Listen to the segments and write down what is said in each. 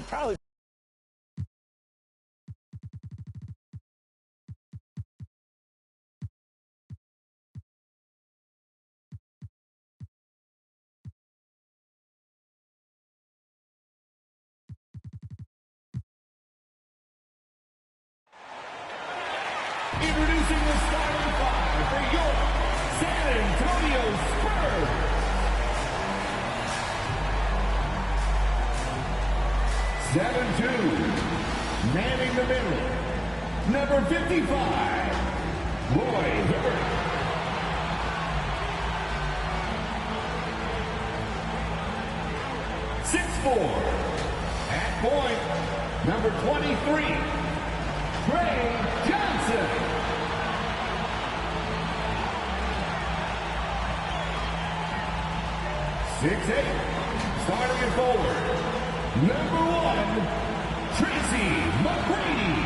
Probably. Introducing the starting five for your San Antonio Spurs. (7-2), manning the middle, number 55, Roy Hibbert. (6-4), at point, number 23, Trey Johnson. 6'8", starting at forward, number 1, Tracy McGrady.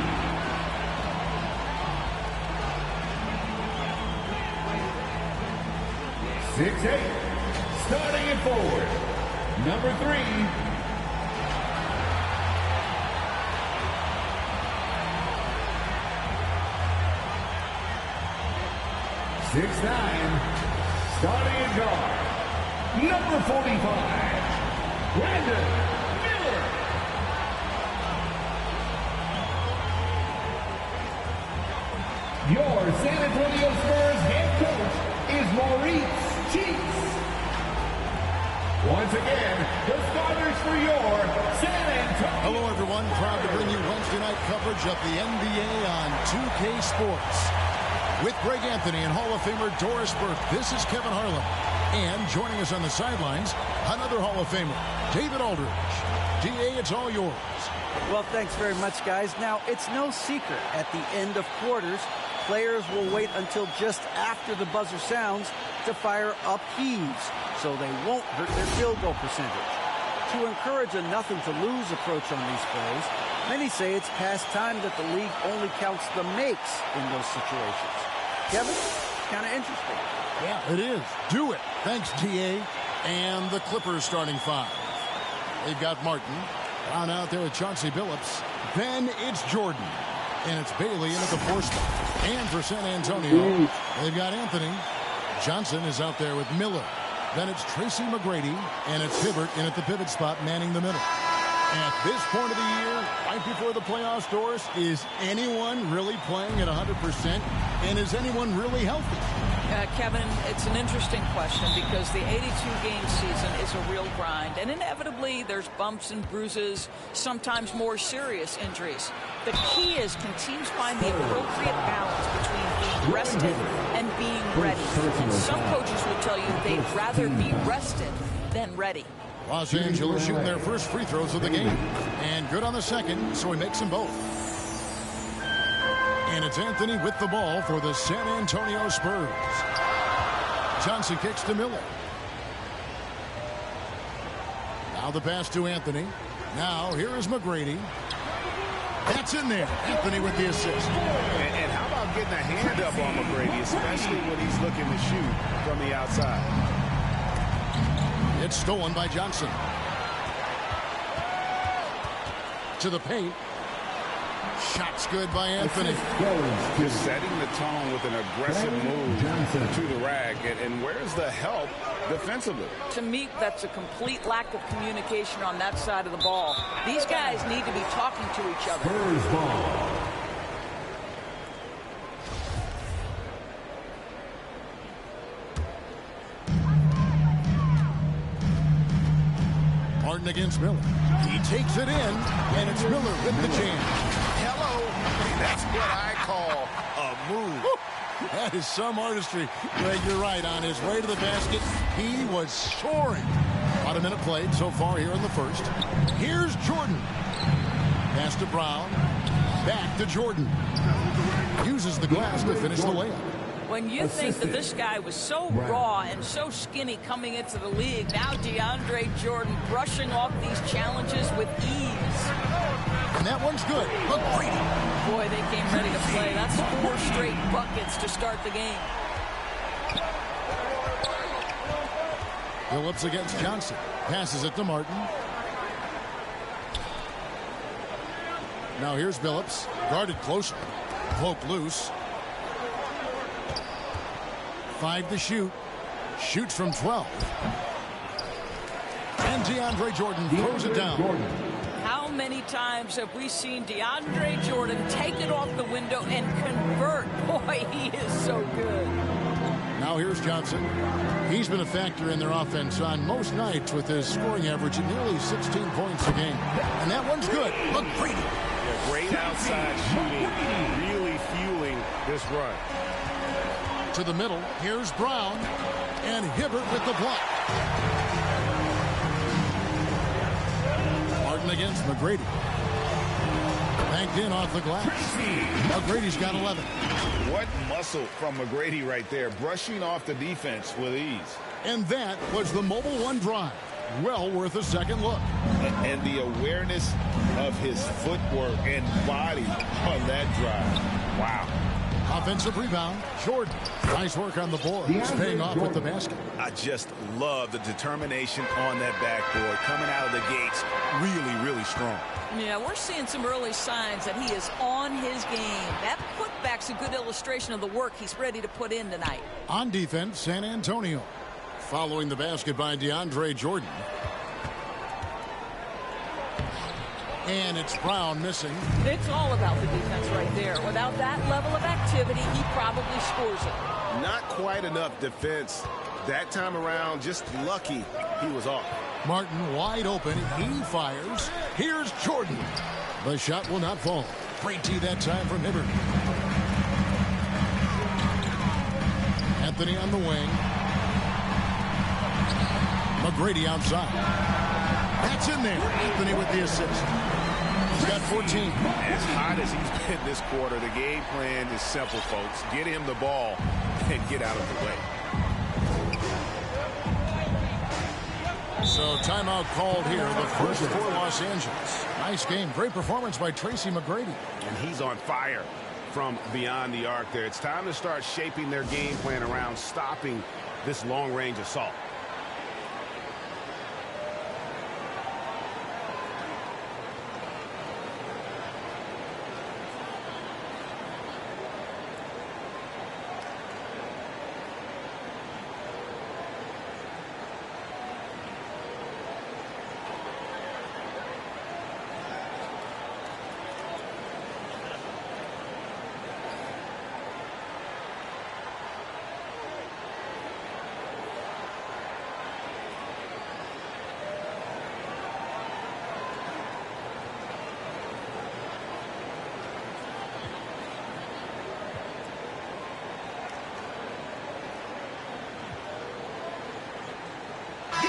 6'8", starting at forward, number 3, 6'9", starting at guard, number 45, Brandon Miller. Your San Antonio Spurs head coach is Maurice Cheeks. Once again, the starters for your San Antonio. Hello, everyone. Proud to bring you Wednesday night coverage of the NBA on 2K Sports. With Greg Anthony and Hall of Famer Doris Burke, this is Kevin Harlan. And joining us on the sidelines, another Hall of Famer, David Aldridge. DA, it's all yours. Well, thanks very much, guys. Now, it's no secret at the end of quarters, players will wait until just after the buzzer sounds to fire up heaves, so they won't hurt their field goal percentage. To encourage a nothing-to-lose approach on these plays, many say it's past time that the league only counts the makes in those situations. Kevin, kind of interesting. Yeah, it is. Do it. Thanks, DA. And the Clippers starting five. They've got Martin. Down out there with Chauncy Clips. Then it's Jordan. And it's Bailey in at the 4 spot. And for San Antonio, they've got Anthony. Johnson is out there with Miller. Then it's Tracy McGrady. And it's Hibbert in at the pivot spot, manning the middle. At this point of the year, right before the playoffs, Doris, is anyone really playing at 100%? And is anyone really healthy? Kevin, it's an interesting question because the 82-game season is a real grind. And inevitably, there's bumps and bruises, sometimes more serious injuries. The key is, can teams find the appropriate balance between being rested and being ready? And some coaches will tell you they'd rather be rested than ready. Los Angeles shooting their first free throws of the game. And good on the second, so he makes them both. And it's Anthony with the ball for the San Antonio Spurs. Johnson kicks to Miller. Now the pass to Anthony. Now here is McGrady. That's in there. Anthony with the assist. And how about getting a hand up on McGrady, especially when he's looking to shoot from the outside. It's stolen by Johnson. To the paint. Shots good by Anthony. Just setting the tone with an aggressive move to the rack. And where's the help defensively? To me, that's a complete lack of communication on that side of the ball. These guys need to be talking to each other. Spurs ball. Martin against Miller. He takes it in, and it's Miller with the jam. Hello. That's what I call a move. That is some artistry. Greg, you're right. On his way to the basket, he was soaring. About a minute played so far here in the first. Here's Jordan. Pass to Brown. Back to Jordan. Uses the glass to finish the layup. When you think that this guy was so raw and so skinny coming into the league, now DeAndre Jordan brushing off these challenges with ease. And that one's good. McGrady. Boy, they came ready to play. That's 4 straight buckets to start the game. Phillips against Johnson. Passes it to Martin. Now here's Phillips. Guarded closely. Poke loose. 5 to shoot. Shoots from 12. And DeAndre Jordan throws it down. How many times have we seen DeAndre Jordan take it off the window and convert? Boy, he is so good. Now here's Johnson. He's been a factor in their offense on most nights with his scoring average at nearly 16 points a game. And that one's good. McGrady. Yeah, great outside shooting, really fueling this run. To the middle. Here's Brown. And Hibbert with the block. Martin against McGrady. Banked in off the glass. McGrady's got 11. What muscle from McGrady right there, brushing off the defense with ease. And that was the Mobile One drive. Well worth a second look. And the awareness of his footwork and body on that drive. Wow. Offensive rebound. Jordan. Nice work on the board. He's paying off with the basket. I just love the determination on that backboard. Coming out of the gates really, really strong. Yeah, we're seeing some early signs that he is on his game. That putback's a good illustration of the work he's ready to put in tonight. On defense, San Antonio. Following the basket by DeAndre Jordan. And it's Brown missing. It's all about the defense right there. Without that level of activity, he probably scores it. Not quite enough defense that time around. Just lucky he was off. Martin wide open. He fires. Here's Jordan. The shot will not fall. Great tee that time from Hibbert. Anthony on the wing. McGrady outside. That's in there. Anthony with the assist. He's got 14. As hot as he's been this quarter, the game plan is simple, folks. Get him the ball and get out of the way. So timeout called here, the first for Los Angeles. Nice game. Great performance by Tracy McGrady. And he's on fire from beyond the arc there. It's time to start shaping their game plan around stopping this long-range assault.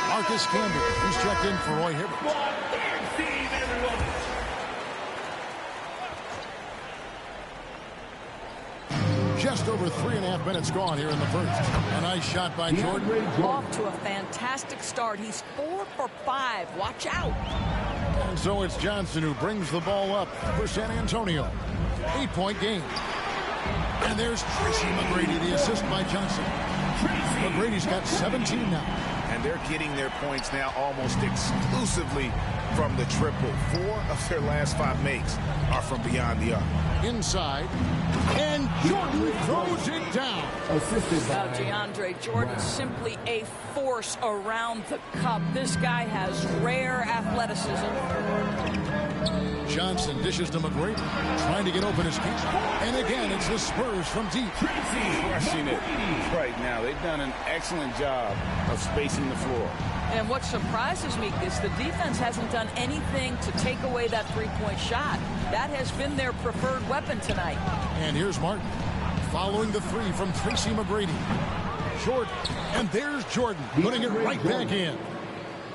Marcus Camby, who's checked in for Roy Hibbert. Just over 3.5 minutes gone here in the first. A nice shot by Jordan. Off to a fantastic start. He's 4 for 5. Watch out. And so it's Johnson who brings the ball up for San Antonio. 8-point game. And there's Tracy McGrady, the assist by Johnson. McGrady's got 17 now. And they're getting their points now almost exclusively from the triple. 4 of their last 5 makes are from beyond the arc. Inside. And Jordan throws it down. Now DeAndre Jordan, simply a force around the cup. This guy has rare athleticism. Johnson dishes to McGrady, trying to get open his feet. And again, it's the Spurs from deep. Crushing it right now. They've done an excellent job of spacing the floor. And what surprises me is the defense hasn't done anything to take away that three-point shot. That has been their preferred weapon tonight. And here's Martin, following the three from Tracy McGrady. Jordan, and there's Jordan, putting it right back in.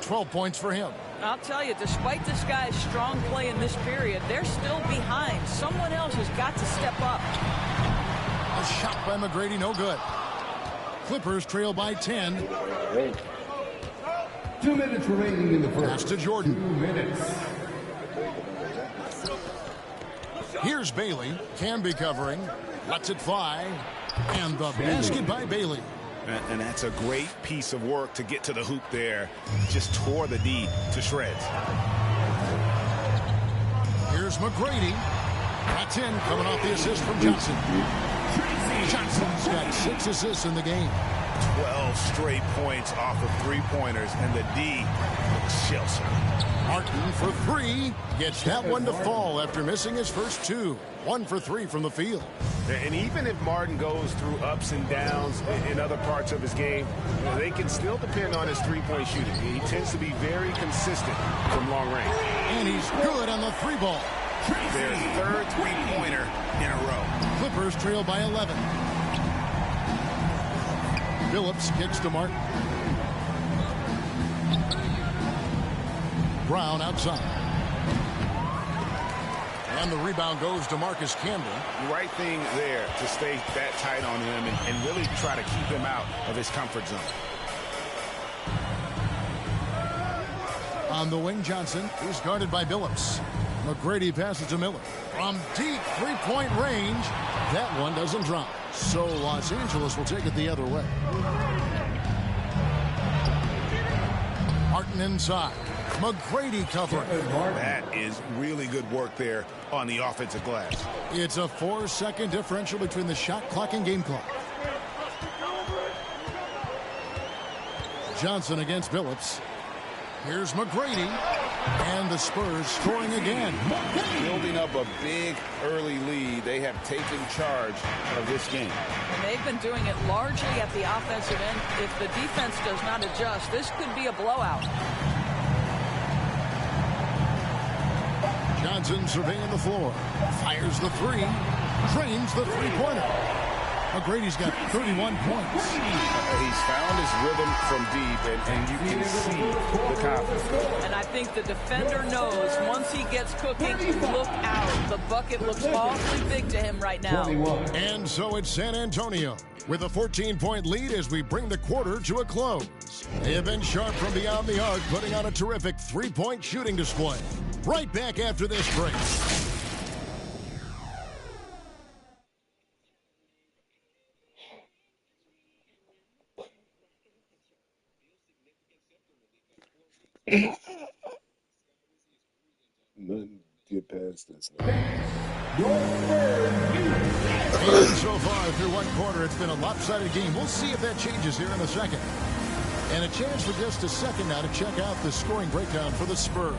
12 points for him. I'll tell you, despite this guy's strong play in this period, they're still behind. Someone else has got to step up. A shot by McGrady, no good. Clippers trail by 10. 2 minutes remaining in the first. Pass to Jordan. 2 minutes. Here's Bailey. Can be covering. Lets it fly. And the basket by Bailey. And that's a great piece of work to get to the hoop there. Just tore the D to shreds. Here's McGrady. That's in, coming off the assist from Johnson. Johnson's got 6 assists in the game. 12 straight points off of three-pointers, and the D looks Chelsea. Martin for 3. Gets that one to fall after missing his first 2. 1 for 3 from the field. And even if Martin goes through ups and downs in other parts of his game, they can still depend on his three-point shooting. He tends to be very consistent from long range. And he's good on the 3-ball. Their third three-pointer in a row. Clippers trail by 11. Phillips kicks to Martin. Brown outside. And the rebound goes to Marcus Camby. The right thing there to stay that tight on him and really try to keep him out of his comfort zone. On the wing, Johnson is guarded by Phillips. McGrady passes to Miller. From deep three-point range, that one doesn't drop. So Los Angeles will take it the other way. Martin inside. McGrady covering. That is really good work there on the offensive glass. It's a 4-second differential between the shot clock and game clock. Johnson against Phillips. Here's McGrady. And the Spurs scoring again. Building up a big early lead. They have taken charge of this game. And they've been doing it largely at the offensive end. If the defense does not adjust, this could be a blowout. Johnson surveying the floor. Fires the 3. Drains the three-pointer. McGrady's got 31 points. He's found his rhythm from deep, and you can see the confidence. And I think the defender knows once he gets cooking, look out. The bucket looks awfully big to him right now. And so it's San Antonio with a 14-point lead as we bring the quarter to a close. They have been sharp from beyond the arc, putting on a terrific three-point shooting display. Right back after this break. Nothing get past this. And so far through one quarter, it's been a lopsided game. We'll see if that changes here in a second. And a chance for just a second now to check out the scoring breakdown for the Spurs.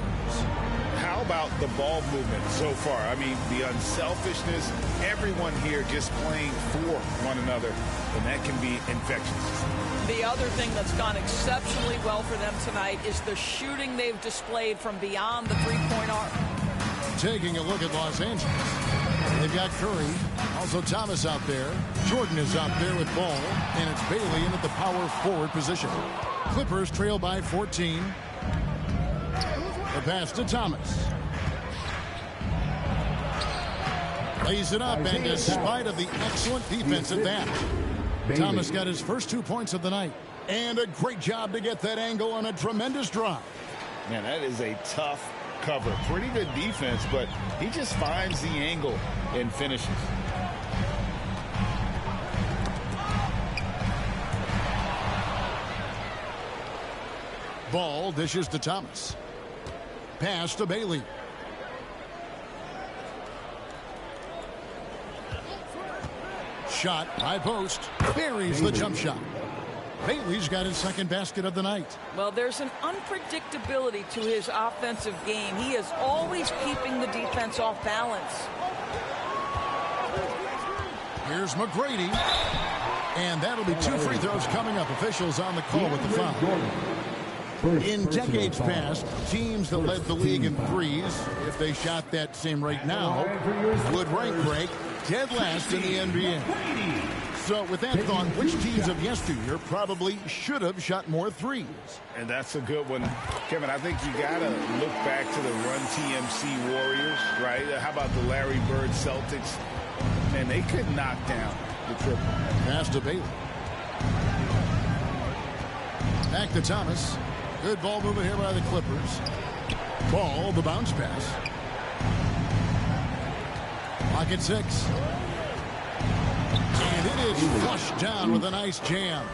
How about the ball movement so far? I mean, the unselfishness, everyone here just playing for one another, and that can be infectious. The other thing that's gone exceptionally well for them tonight is the shooting they've displayed from beyond the three-point arc. Taking a look at Los Angeles. They've got Curry, also Thomas out there. Jordan is out there with ball, and it's Bailey in at the power forward position. Clippers trail by 14. The pass to Thomas. Lays it up, and despite of the excellent defense at that, Thomas got his first 2 points of the night. And a great job to get that angle on a tremendous drive. Man, that is a tough cover. Pretty good defense, but he just finds the angle and finishes. Ball dishes to Thomas. Pass to Bailey. Shot, high post, buries the jump shot. Bailey's got his second basket of the night. Well, there's an unpredictability to his offensive game. He is always keeping the defense off balance. Here's McGrady. And that'll be 2 free throws coming up. Officials on the call with the foul. In decades past, teams that led the league in threes, if they shot that same rate now, would rank break dead last in the NBA. So with that thought, which teams of yesteryear probably should have shot more threes? And that's a good one. Kevin, I think you got to look back to the Run TMC Warriors, right? How about the Larry Bird Celtics? Man, they could knock down the triple. Pass to Bailey. Back to Thomas. Good ball movement here by the Clippers. Ball, the bounce pass. Clock at 6. And it is flushed down with a nice jam.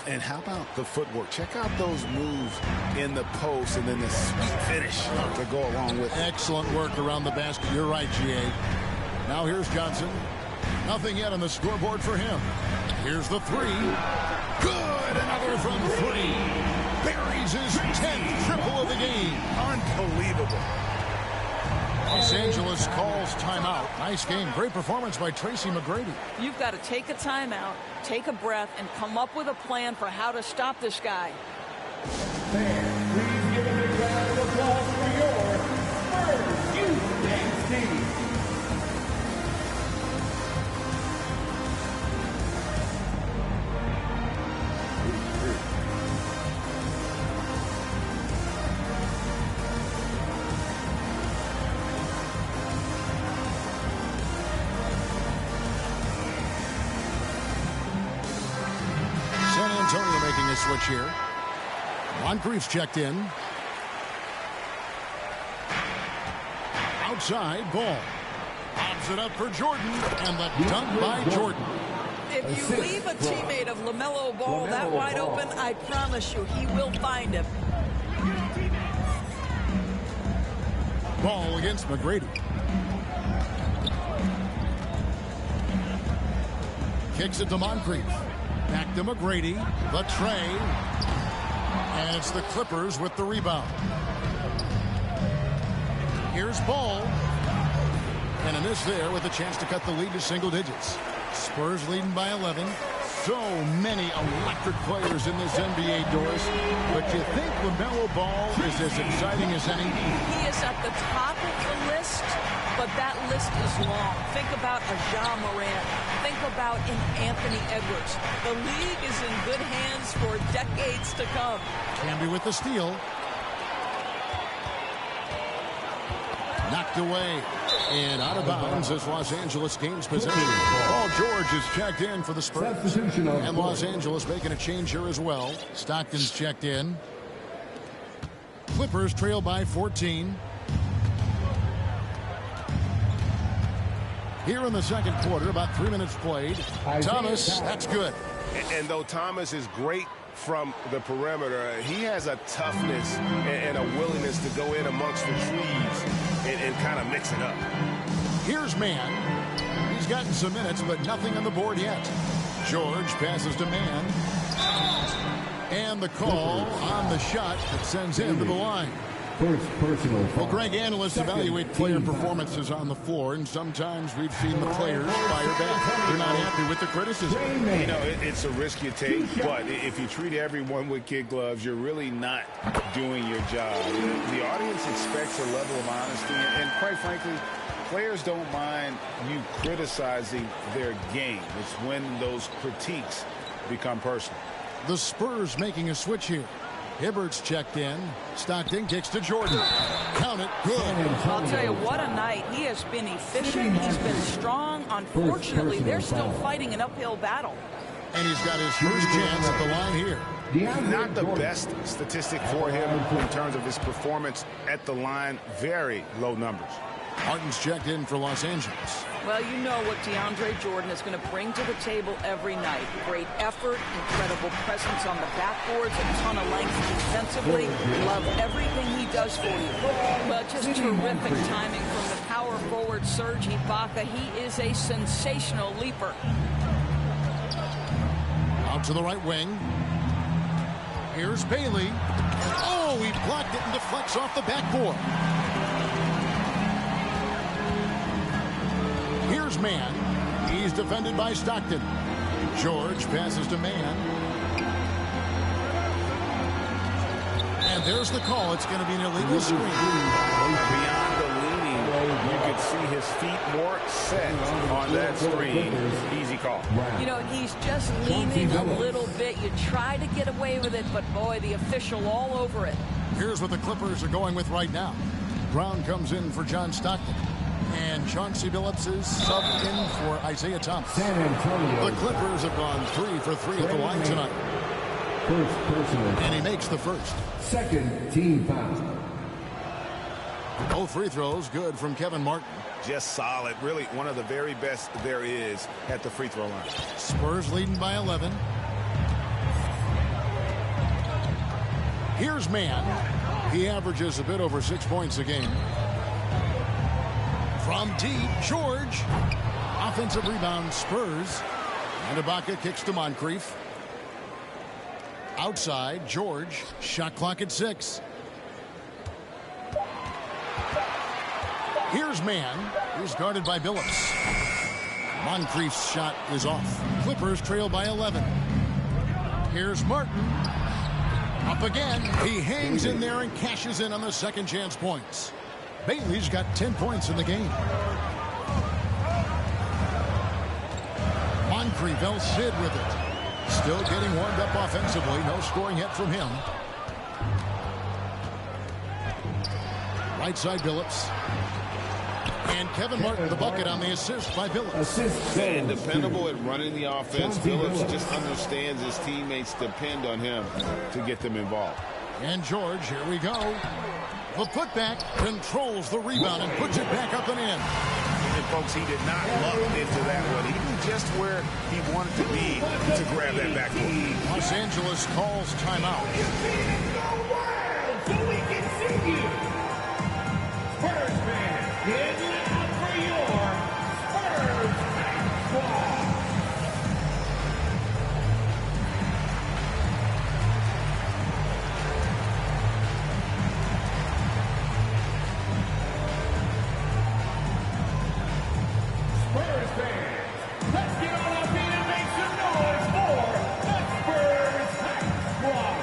And how about the footwork? Check out those moves in the post and then the sweet finish to go along with it. Excellent work around the basket. You're right, GA. Now here's Johnson. Nothing yet on the scoreboard for him. Here's the three. Good. Another from three. Buries his 10th triple of the game. Unbelievable. Los Angeles calls timeout. Nice game. Great performance by Tracy McGrady. You've got to take a timeout, take a breath, and come up with a plan for how to stop this guy. Fans, please give a big round of applause for your first youth dance team. San Antonio making a switch here. Moncrief's checked in. Outside, ball. Pops it up for Jordan, and the dunk by Jordan. If you leave a teammate of LaMelo Ball that wide open, I promise you he will find him. Ball against McGrady. Kicks it to Moncrief. Back to McGrady. The tray. And it's the Clippers with the rebound. Here's Ball. And a miss there with a chance to cut the lead to single digits. Spurs leading by 11. So many electric players in this NBA, Doris. But you think LaMelo Ball is as exciting as any? He is at the top of the list, but that list is long. Think about a Ja Morant. Think about an Anthony Edwards. The league is in good hands for decades to come. Camby with the steal. Knocked away. And out of bounds as Los Angeles gains possession. Paul George is checked in for the Spurs. And Los Angeles making a change here as well. Stockton's checked in. Clippers trail by 14. Here in the second quarter, about 3 minutes played. Thomas, that's good. And though Thomas is great from the perimeter, he has a toughness and a willingness to go in amongst the trees and kind of mix it up. Here's Mann. He's gotten some minutes, but nothing on the board yet. George passes to Mann. And the call on the shot that sends him to the line. First personal foul. Well, Greg, analysts evaluate player performances on the floor, and sometimes we've seen the players fire back. They're not happy with the criticism. You know, it's a risk you take, but if you treat everyone with kid gloves, you're really not doing your job. The audience expects a level of honesty, and quite frankly, players don't mind you criticizing their game. It's when those critiques become personal. The Spurs making a switch here. Hibbert's checked in. Stockton kicks to Jordan. Count it. Good. I'll tell you, what a night. He has been efficient. He's been strong. Unfortunately, they're still fighting an uphill battle. And he's got his first chance at the line here. Not the best statistic for him in terms of his performance at the line. Very low numbers. Martin's checked in for Los Angeles. Well, you know what DeAndre Jordan is going to bring to the table every night. Great effort, incredible presence on the backboards, a ton of length defensively. Love everything he does for you. Well, just terrific timing from the power forward Serge Ibaka. He is a sensational leaper. Out to the right wing. Here's Bailey. Oh, he blocked it and deflects off the backboard. Here's Mann. He's defended by Stockton. George passes to Mann. And there's the call. It's going to be an illegal screen. Beyond the leaning, you could see his feet more set on that screen. Easy call. You know, he's just leaning a little bit. You try to get away with it, but boy, the official all over it. Here's what the Clippers are going with right now. Brown comes in for John Stockton. And Chauncy Clips is subbed in for Isaiah Thomas. San Antonio. The Clippers have gone 3 for 3 at the line tonight. First personal. And he makes the first. Second team foul. Both free throws good from Kevin Martin. Just solid. Really one of the very best there is at the free throw line. Spurs leading by 11. Here's Mann. He averages a bit over 6 points a game. From deep, George. Offensive rebound, Spurs. And Ibaka kicks to Moncrief. Outside, George. Shot clock at 6. Here's Mann. He's guarded by Billups. Moncrief's shot is off. Clippers trail by 11. Here's Martin. Up again. He hangs in there and cashes in on the second chance points. Bailey's got 10 points in the game. Moncrief, El Cid with it. Still getting warmed up offensively. No scoring yet from him. Right side, Billups. And Kevin Martin, the bucket on the assist by Billups. And dependable at running the offense. Billups just understands his teammates depend on him to get them involved. And George, here we go. The putback controls the rebound and puts it back up and in. And folks, he did not luck into that one. He knew just where he wanted to be to grab that backboard. Los Angeles calls timeout. So we can see you. Spurs fans, get loud for your Spurs squad. Spurs fans, let's get on up in and make some noise for the Spurs Hype Squad.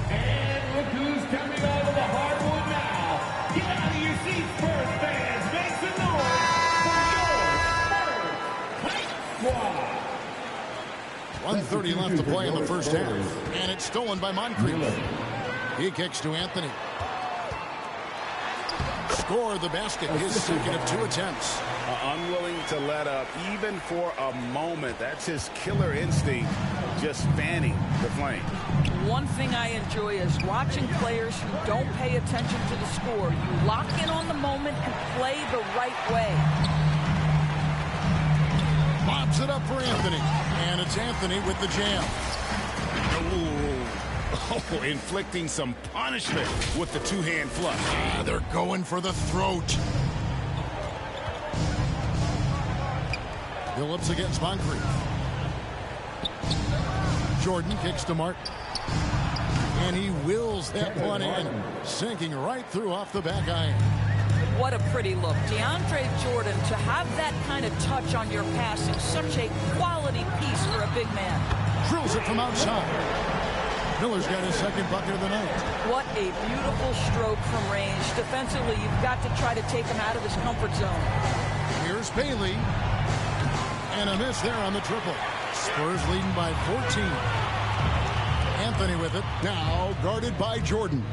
And look who's coming out of the hardwood now. Get out of your seats, Spurs fans. Make some noise for your Spurs Hype Squad. 1:30 left to play in the first half. And it's stolen by Moncrief. He kicks to Anthony. Score the basket, his second of 2 attempts. Unwilling to let up even for a moment. That's his killer instinct, just fanning the flame. One thing I enjoy is watching players who don't pay attention to the score. You lock in on the moment and play the right way. Lobs it up for Anthony. And it's Anthony with the jam. Oh, inflicting some punishment with the two-hand flush. They're going for the throat. Billups against Moncrief. Jordan kicks to Martin. And he wills that one in, sinking right through off the back iron. What a pretty look. DeAndre Jordan, to have that kind of touch on your passing, such a quality piece for a big man. Drills it from outside. Miller's got his second bucket of the night. What a beautiful stroke from range. Defensively, you've got to try to take him out of his comfort zone. Here's Bailey. And a miss there on the triple. Spurs leading by 14. Anthony with it. Now guarded by Jordan.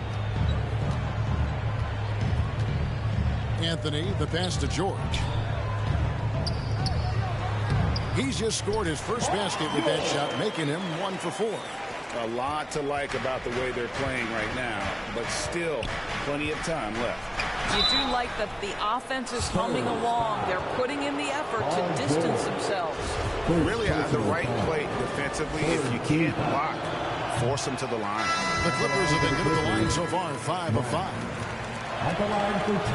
Anthony, the pass to George. He's just scored his first basket with that shot, making him 1 for 4. A lot to like about the way they're playing right now, but still plenty of time left. You do like that the offense is humming along. They're putting in the effort to distance themselves. Really the right play defensively. If you can't block, force them to the line. The Clippers have been good at the line so far, 5 of 5.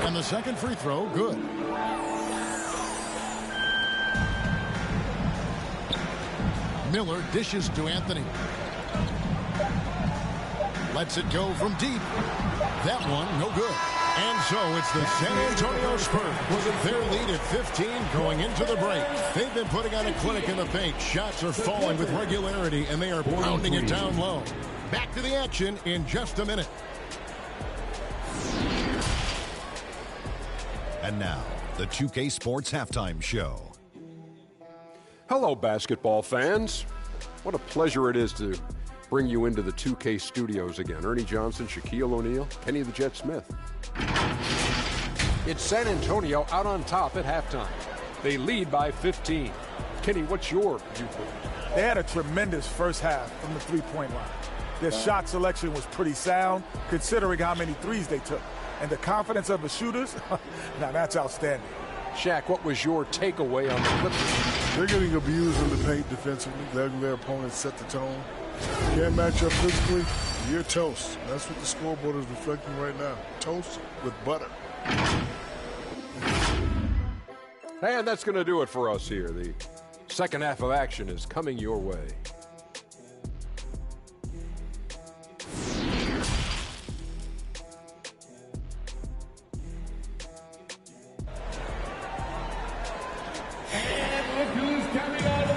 And the second free throw, good. Miller dishes to Anthony. Lets it go from deep. That one, no good. And so it's the San Antonio Spurs. Their lead at 15 going into the break. They've been putting on a clinic in the paint. Shots are falling with regularity, and they are pounding it down low. Back to the action in just a minute. And now, the 2K Sports Halftime Show. Hello, basketball fans. What a pleasure it is to bring you into the 2K studios again. Ernie Johnson, Shaquille O'Neal, Kenny the Jet Smith. It's San Antonio out on top at halftime. They lead by 15. Kenny, what's your viewpoint? They had a tremendous first half from the three-point line. Their shot selection was pretty sound, considering how many threes they took. And the confidence of the shooters, now that's outstanding. Shaq, what was your takeaway on the Clippers? They're getting abused in the paint defensively, letting their opponents set the tone. Can't match up physically, you're toast. That's what the scoreboard is reflecting right now. Toast with butter. And that's going to do it for us here. The second half of action is coming your way.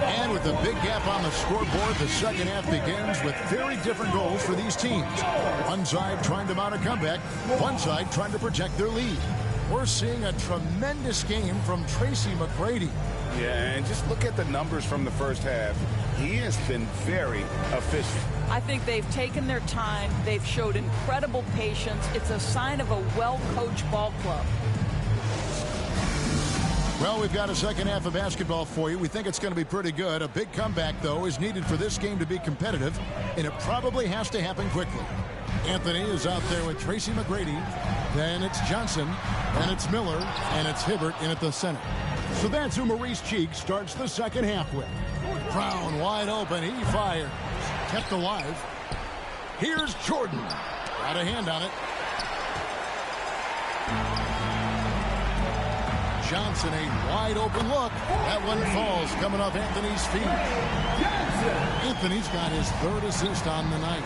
And with the big gap on the scoreboard, the second half begins with very different goals for these teams. One side trying to mount a comeback, one side trying to protect their lead. We're seeing a tremendous game from Tracy McGrady. Yeah, and just look at the numbers from the first half. He has been very efficient. I think they've taken their time. They've showed incredible patience. It's a sign of a well-coached ball club. Well, we've got a second half of basketball for you. We think it's going to be pretty good. A big comeback, though, is needed for this game to be competitive, and it probably has to happen quickly. Anthony is out there with Tracy McGrady. Then it's Johnson, then it's Miller, and it's Hibbert in at the center. So that's who Maurice Cheek starts the second half with. Brown wide open. He fires. Kept alive. Here's Jordan. Got a hand on it. Johnson, a wide open look. That one falls coming off Anthony's feet. Anthony's got his third assist on the night.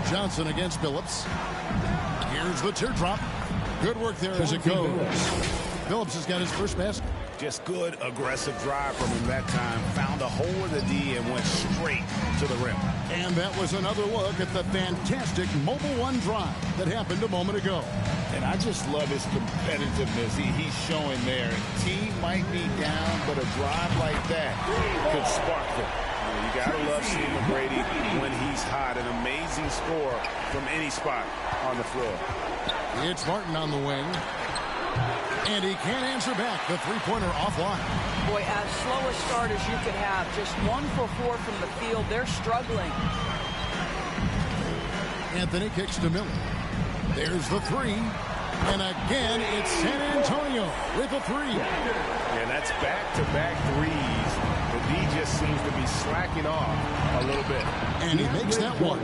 Johnson against Phillips. Here's the teardrop. Good work there as it goes. Phillips has got his first basket. Just good, aggressive drive from him that time. Found a hole in the D and went straight to the rim. And that was another look at the fantastic Mobile One drive that happened a moment ago. And I just love his competitiveness he's showing there. Team might be down, but a drive like that could spark them. You gotta love seeing McGrady when he's hot. An amazing score from any spot on the floor. It's Martin on the wing. And he can't answer back. The three-pointer offline. Boy, as slow a start as you could have. Just 1 for 4 from the field. They're struggling. Anthony kicks to Miller. There's the three. And again, it's San Antonio with a three. Yeah, that's back-to-back threes. The D just seems to be slacking off a little bit. And he makes that one.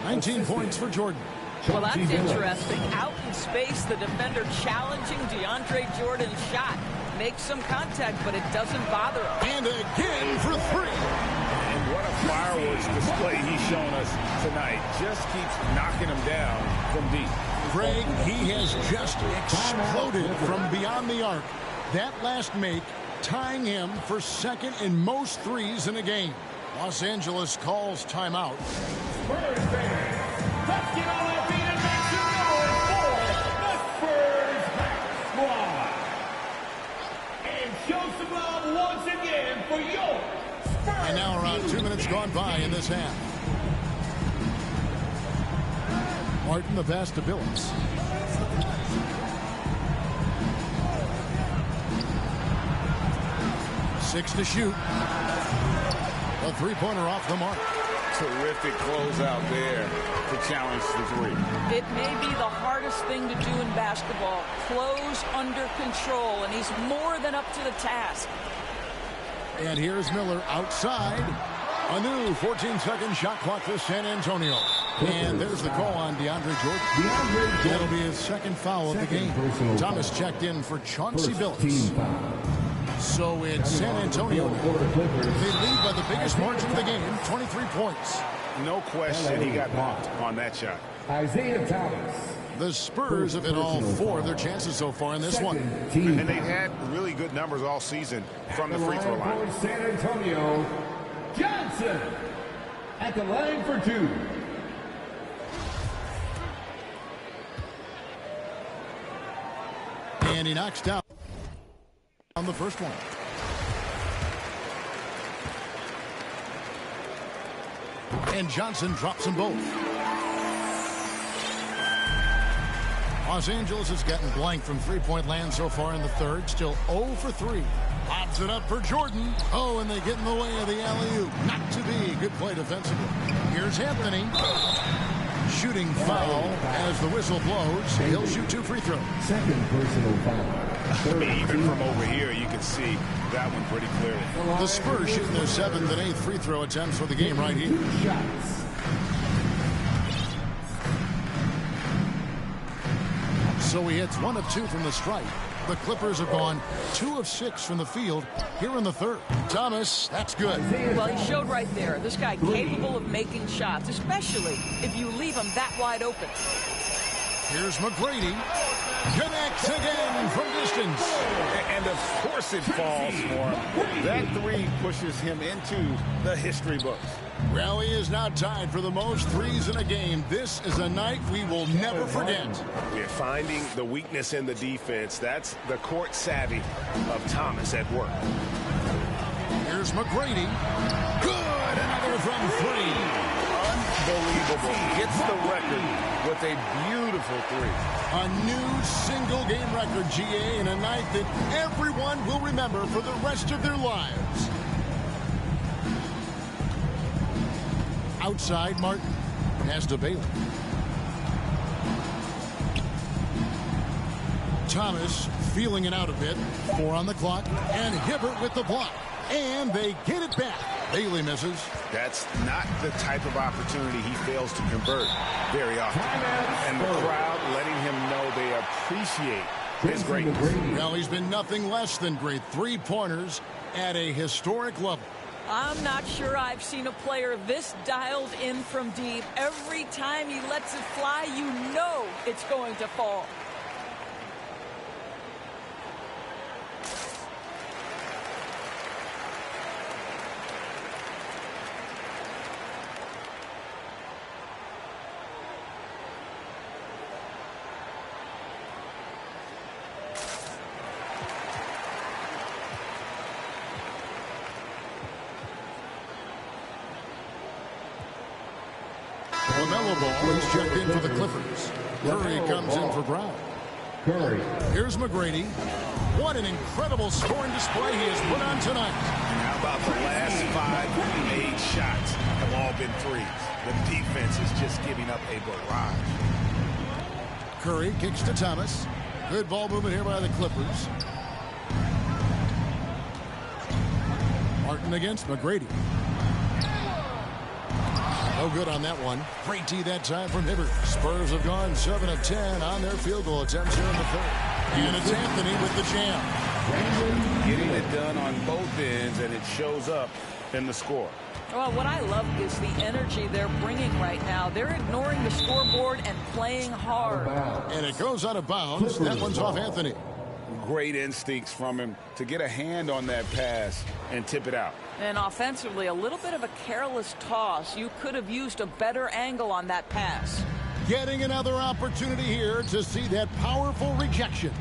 19 points for Jordan. Well, that's interesting. Out in space, the defender challenging DeAndre Jordan's shot. Makes some contact, but it doesn't bother him. And again for three. And what a fireworks display he's shown us tonight. Just keeps knocking him down from deep. Greg, he has just exploded from beyond the arc. That last make tying him for second in most threes in a game. Los Angeles calls timeout. Spurs fans, let's get on our feet and make some noise for the Spurs Hack Squad. And show some love once again for your Spurs. And now around 2 minutes gone by in this half. Martin the pass to Billups. Six to shoot. A three-pointer off the mark. Terrific closeout there to challenge the three. It may be the hardest thing to do in basketball. Close under control, and he's more than up to the task. And here's Miller outside. A new 14-second shot clock for San Antonio. And there's the call on DeAndre Jordan. That'll be his second foul of the game. Thomas checked in for Chauncy Clips. So it's San Antonio. They lead by the biggest margin of the game, 23 points. No question he got bumped on that shot. Isaiah Thomas. The Spurs have hit all four of their chances so far in this one. And they've had really good numbers all season from the free throw line. San Antonio, Johnson at the line for two. And he knocks down on the first one. And Johnson drops them both. Los Angeles has gotten blank from three-point land so far in the third. Still 0 for 3. Lobs it up for Jordan. Oh, and they get in the way of the alley-oop. Not to be. Good play defensively. Here's Anthony. Shooting foul as the whistle blows. He'll shoot 2 free throws. Second personal foul. Even from over here, you can see that one pretty clearly. The Spurs shooting their 7th and 8th free throw attempts for the game right here. So he hits 1 of 2 from the stripe. The Clippers have gone 2 of 6 from the field here in the third. Thomas, that's good. Well, he showed right there. This guy capable of making shots, especially if you leave him that wide open. Here's McGrady. Connects again from distance. And of course it falls for him. That 3 pushes him into the history books. Well, he is now tied for the most threes in a game. This is a night we will never forget. We're finding the weakness in the defense. That's the court savvy of Thomas at work. Here's McGrady. Good. Another from 3. Unbelievable. Gets the record with a beautiful 3. A new single-game record, GA, in a night that everyone will remember for the rest of their lives. Outside, Martin. Pass to Baylor. Thomas feeling it out a bit. 4 on the clock. And Hibbert with the block. And they get it back. Bailey misses. That's not the type of opportunity he fails to convert very often. And the crowd letting him know they appreciate his greatness. Well, he's been nothing less than great. 3-pointers at a historic level. I'm not sure I've seen a player this dialed in from deep. Every time he lets it fly, you know it's going to fall. LaMelo Ball is checked in for the Clippers. Curry comes in for Brown. Here's McGrady. What an incredible scoring display he has put on tonight. And how about the last 5 made shots have all been threes. The defense is just giving up a barrage. Curry kicks to Thomas. Good ball movement here by the Clippers. Martin against McGrady. No good on that one. Great tee that time from Hibbert. Spurs have gone 7 of 10 on their field goal attempts here in the third. And it's Anthony with the jam. Getting it done on both ends, and it shows up in the score. Well, what I love is the energy they're bringing right now. They're ignoring the scoreboard and playing hard. And it goes out of bounds. That one's off Anthony. Great instincts from him to get a hand on that pass and tip it out. And offensively, a little bit of a careless toss. You could have used a better angle on that pass. Getting another opportunity here to see that powerful rejection.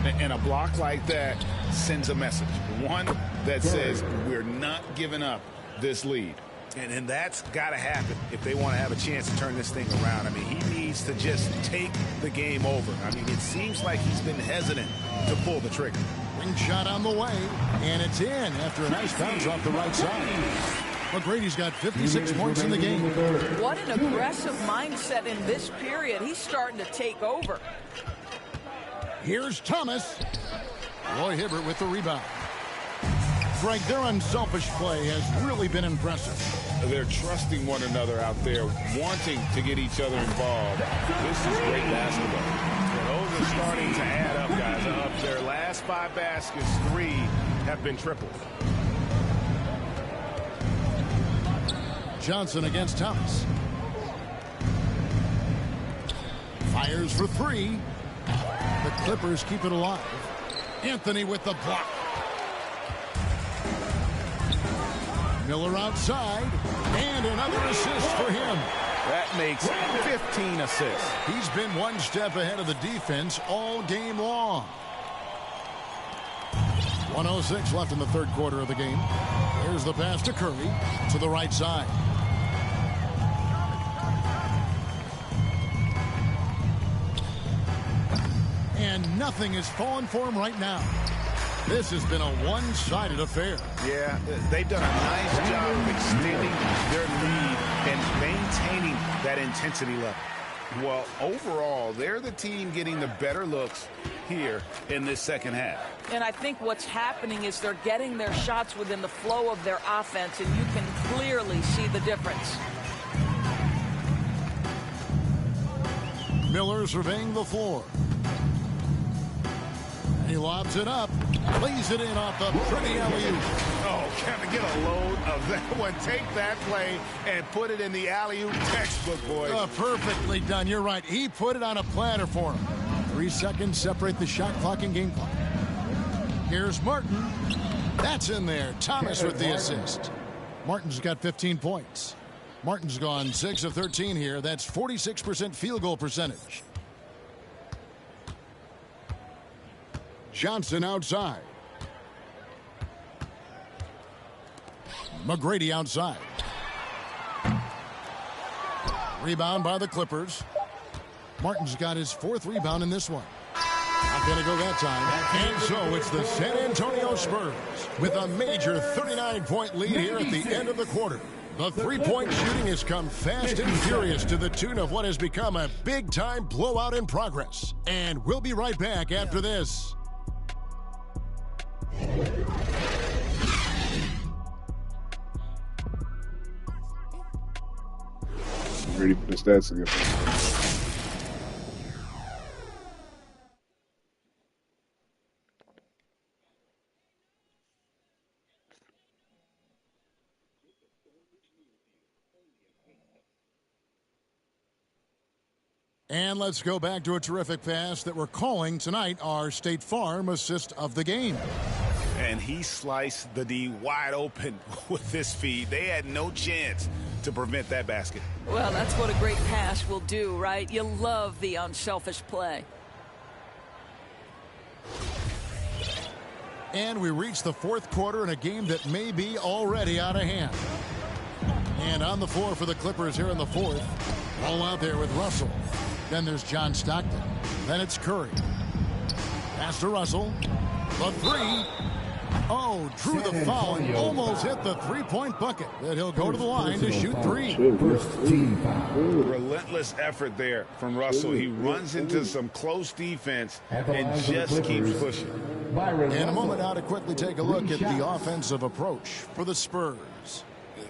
And a block like that sends a message. One that says we're not giving up this lead. And that's got to happen if they want to have a chance to turn this thing around. I mean, he needs to just take the game over. I mean, it seems like he's been hesitant to pull the trigger. Ring shot on the way, and it's in after a nice bounce off the right side. McGrady's got 56 points in the game. What an aggressive mindset in this period. He's starting to take over. Here's Thomas. Roy Hibbert with the rebound. Frank, their unselfish play has really been impressive. They're trusting one another out there, wanting to get each other involved. This is great basketball. Yeah, those are starting to add up, guys. Of their last 5 baskets, 3 have been tripled. Johnson against Thomas. Fires for 3. The Clippers keep it alive. Anthony with the block. Miller outside, and another assist for him. That makes 15 assists. He's been one step ahead of the defense all game long. 1:06 left in the third quarter of the game. Here's the pass to Curry to the right side. Nothing is falling for him right now. This has been a one-sided affair. Yeah, they've done a nice job of extending their lead and maintaining that intensity level. Well, overall, they're the team getting the better looks here in this second half. And I think what's happening is they're getting their shots within the flow of their offense, and you can clearly see the difference. Miller surveying the floor. He lobs it up, plays it in off the pretty alley-oop. Oh, Kevin, get a load of that one. Take that play and put it in the alley-oop textbook, boys. Perfectly done. You're right. He put it on a platter for him. 3 seconds separate the shot clock and game clock. Here's Martin. That's in there. Thomas with the assist. Martin's got 15 points. Martin's gone 6 of 13 here. That's 46% field goal percentage. Johnson outside. McGrady outside. Rebound by the Clippers. Martin's got his 4th rebound in this one. Not going to go that time. And so it's the San Antonio Spurs with a major 39-point lead here at the end of the quarter. The three-point shooting has come fast and furious to the tune of what has become a big-time blowout in progress. And we'll be right back after this. Ready for the stats again. And let's go back to a terrific pass that we're calling tonight our State Farm assist of the game. And he sliced the D wide open with this feed. They had no chance to prevent that basket. Well, that's what a great pass will do, right? You love the unselfish play. And we reach the 4th quarter in a game that may be already out of hand. And on the floor for the Clippers here in the 4th. All out there with Russell. Then there's John Stockton. Then it's Curry. Pass to Russell. The 3. Oh, drew the foul and almost hit the 3-point bucket. But he'll go to the line to shoot 3. Relentless effort there from Russell. He runs into some close defense and just keeps pushing. In a moment now to quickly take a look at the offensive approach for the Spurs.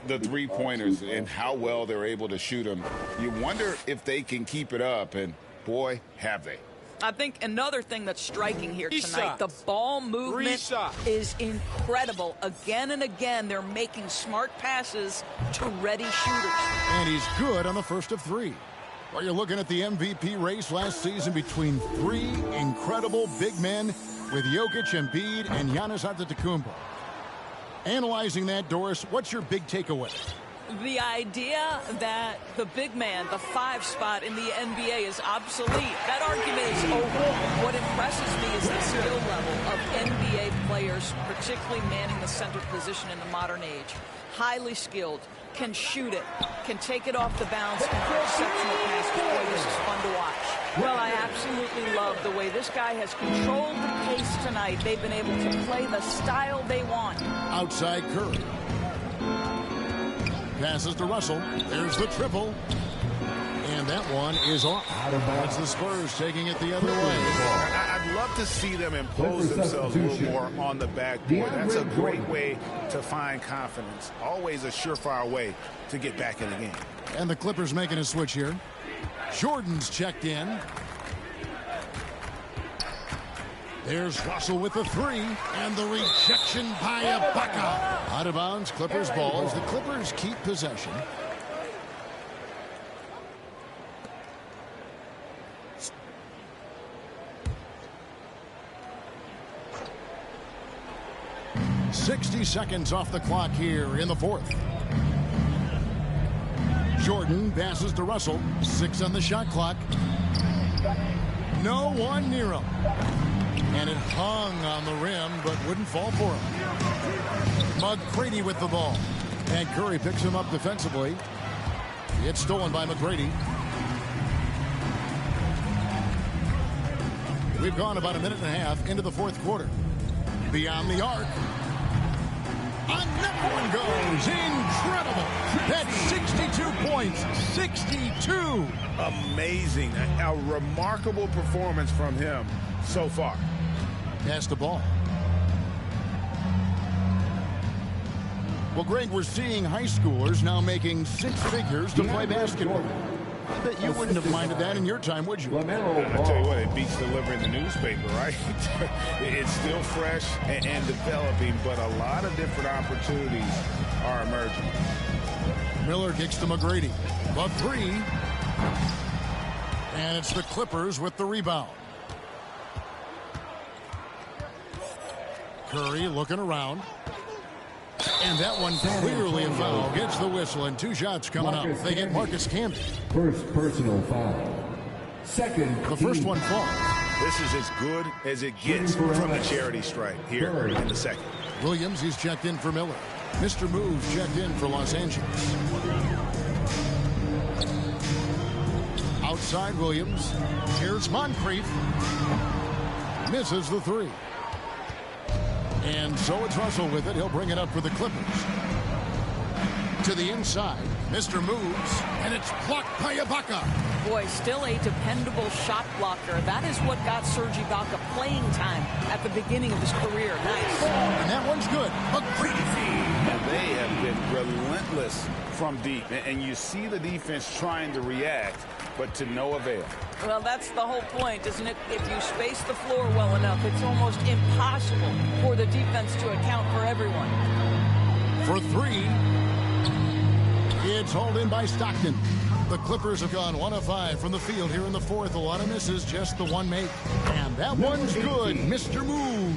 The three-pointers and how well they're able to shoot them. You wonder if they can keep it up, and boy, have they. I think another thing that's striking here tonight, the ball movement is incredible. Again and again, they're making smart passes to ready shooters. And he's good on the first of 3. Well, you're looking at the MVP race last season between 3 incredible big men with Jokic, Embiid, and Giannis Antetokounmpo. Analyzing that, Doris, what's your big takeaway? The idea that the big man, the 5 spot in the NBA is obsolete. That argument is over. What impresses me is the skill level of NBA players, particularly manning the center position in the modern age. Highly skilled, can shoot it, can take it off the bounce, and are exceptional passes. Boy, this is fun to watch. Well, I absolutely love the way this guy has controlled the pace tonight. They've been able to play the style they want. Outside Curry. Passes to Russell. There's the triple. And that one is off. That's the Spurs taking it the other way. I'd love to see them impose themselves a little more on the backboard. That's a great way to find confidence. Always a surefire way to get back in the game. And the Clippers making a switch here. Jordan's checked in. There's Russell with the 3, and the rejection by Ibaka. Out of bounds, Clippers ball as the Clippers keep possession. .60 seconds off the clock here in the 4th. Jordan passes to Russell. 6 on the shot clock. No one near him. And it hung on the rim, but wouldn't fall for him. McGrady with the ball. And Curry picks him up defensively. It's stolen by McGrady. We've gone about a minute and a half into the fourth quarter. Beyond the arc. Another one goes. Incredible. That's 62 points. 62. Amazing. A remarkable performance from him so far. Pass the ball. Well, Greg, we're seeing high schoolers now making six figures to play basketball. I bet you wouldn't have minded that in your time, would you? I tell you what, it beats delivering the newspaper, right? It's still fresh and developing, but a lot of different opportunities are emerging. Miller kicks to McGrady. The three. And it's the Clippers with the rebound. Curry looking around. And that one clearly a foul. Gets the whistle, and two shots coming up. They get Marcus Camby. First personal foul. Second. The first one falls. This is as good as it gets from the charity stripe here in the second. Williams, he's checked in for Miller. Mr. Moves checked in for Los Angeles. Outside Williams. Here's Moncrief. Misses the three. And so it's Russell with it. He'll bring it up for the Clippers. To the inside. Mr. Moves. And it's blocked by Ibaka. Boy, still a dependable shot blocker. That is what got Serge Ibaka playing time at the beginning of his career. Nice. And that one's good. And they have been relentless from deep. And you see the defense trying to react, but to no avail. Well, that's the whole point, isn't it? If you space the floor well enough, it's almost impossible for the defense to account for everyone. For three, it's hauled in by Stockton. The Clippers have gone 1 of 5 from the field here in the fourth. A lot of misses, just the one make. And that one's good, Mr. Move.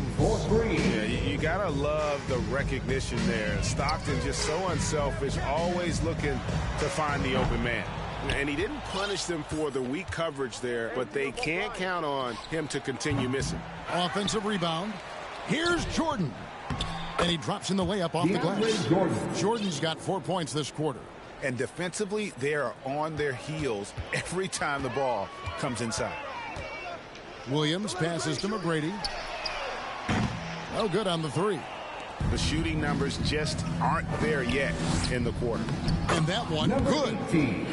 Yeah, you gotta love the recognition there. Stockton just so unselfish, always looking to find the open man. And he didn't punish them for the weak coverage there, but they can't count on him to continue missing. Offensive rebound. Here's Jordan. And he drops in the layup off the glass. Jordan's got 4 points this quarter. And defensively, they are on their heels every time the ball comes inside. Williams passes to McGrady. No good on the three. The shooting numbers just aren't there yet in the quarter. And that one, good.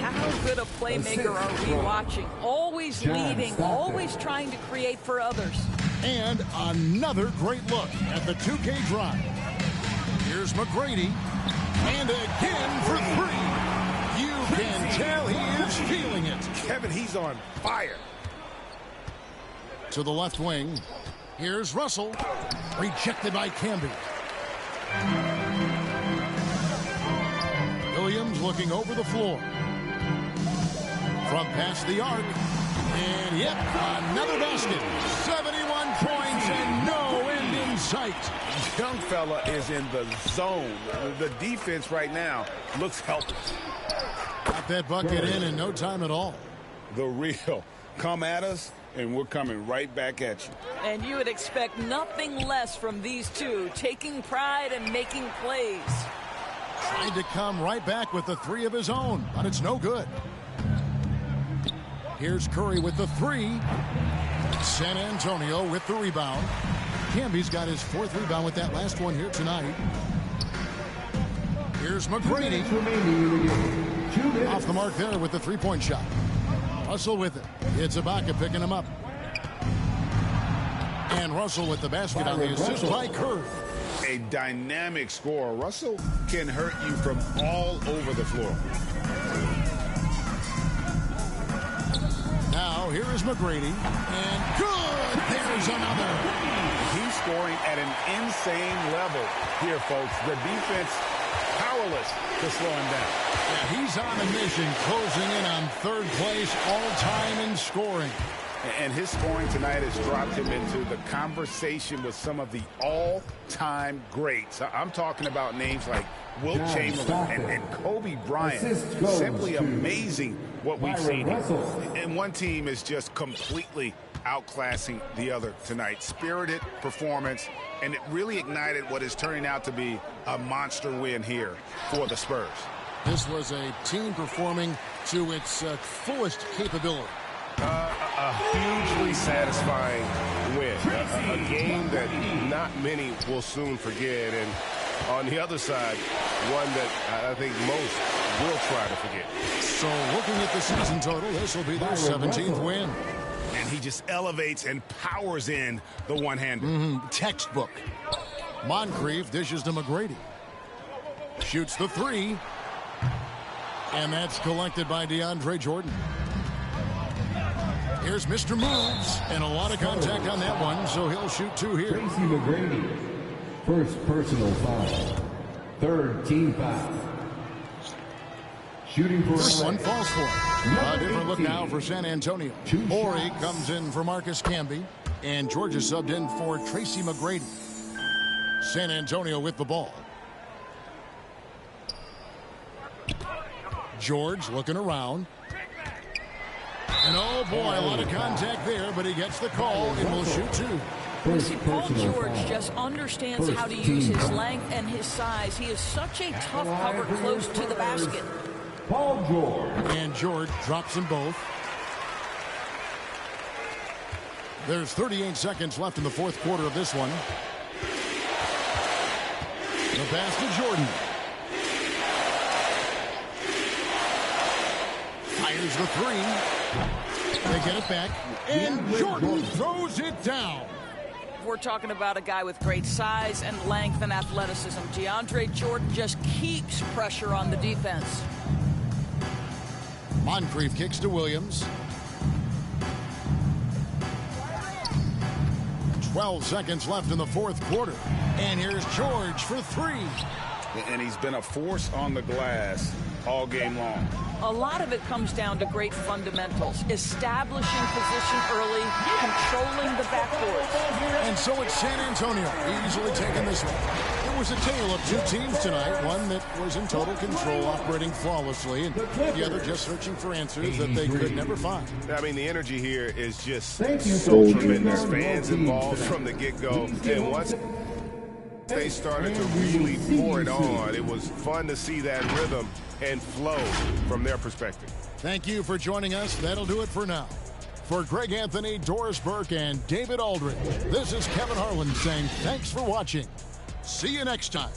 How good a playmaker are we watching? Always leading, always trying to create for others. And another great look at the 2K drive. Here's McGrady. And again for three. You can tell he is feeling it. Kevin, he's on fire. To the left wing. Here's Russell. Rejected by Camby. Williams looking over the floor. From past the arc. And yep, another basket. 71 points and no end in sight. Young fella is in the zone. The defense right now looks helpless. Got that bucket in no time at all. The real. Come at us, and we're coming right back at you. And you would expect nothing less from these two, taking pride and making plays. Tried to come right back with the three of his own, but it's no good. Here's Curry with the three. San Antonio with the rebound. Camby's got his fourth rebound with that last one here tonight. Here's McGrady. Off the mark there with the three-point shot. Russell with it. It's Ibaka picking him up. And Russell with the basket on the assist by Curry. A dynamic scorer. Russell can hurt you from all over the floor. Now, here is McGrady. And good! There's another. He's scoring at an insane level here, folks. The defense powerless to slow him down. Yeah, he's on a mission, closing in on third place all-time in scoring. And his scoring tonight has dropped him into the conversation with some of the all-time greats. I'm talking about names like Wilt Chamberlain and Kobe Bryant. Simply amazing what we've seen here. And one team is just completely outclassing the other tonight. Spirited performance, and it really ignited what is turning out to be a monster win here for the Spurs. This was a team performing to its fullest capability. a hugely satisfying win. A game that not many will soon forget. And on the other side, one that I think most will try to forget. So looking at the season total, this will be their 17th win. And he just elevates and powers in the one-hander. Textbook. Moncrief dishes to McGrady. Shoots the three. And that's collected by DeAndre Jordan. Here's Mr. Moves. And a lot of contact on that one, so he'll shoot two here. Tracy McGrady, first personal foul. Third team foul. Shooting for First one falls for him. A different look now for San Antonio. Horry comes in for Marcus Camby. And Georgia subbed in for Tracy McGrady. San Antonio with the ball. George looking around. And oh boy, a lot of contact there, but he gets the call and will shoot two. You see, Paul George just understands how to use his length and his size. He is such a tough cover close to the basket. Paul George. And George drops them both. There's 38 seconds left in the fourth quarter of this one. The pass to Jordan. Fires the three. They get it back. And Jordan throws it down. We're talking about a guy with great size and length and athleticism. DeAndre Jordan just keeps pressure on the defense. Moncrief kicks to Williams. 12 seconds left in the fourth quarter. And here's George for three. And he's been a force on the glass all game long. A lot of it comes down to great fundamentals. Establishing position early, controlling the backboard. And so it's San Antonio easily taking this one. It was a tale of two teams tonight. One that was in total control, operating flawlessly, and the other just searching for answers that they could never find. I mean, the energy here is just so tremendous. Fans involved from the get-go. And once they started to really pour it on, it was fun to see that rhythm and flow from their perspective. Thank you for joining us. That'll do it for now. For Greg Anthony, Doris Burke, and David Aldridge, this is Kevin Harlan saying thanks for watching. See you next time.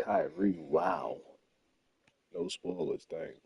Kyrie, wow. No spoilers, thanks.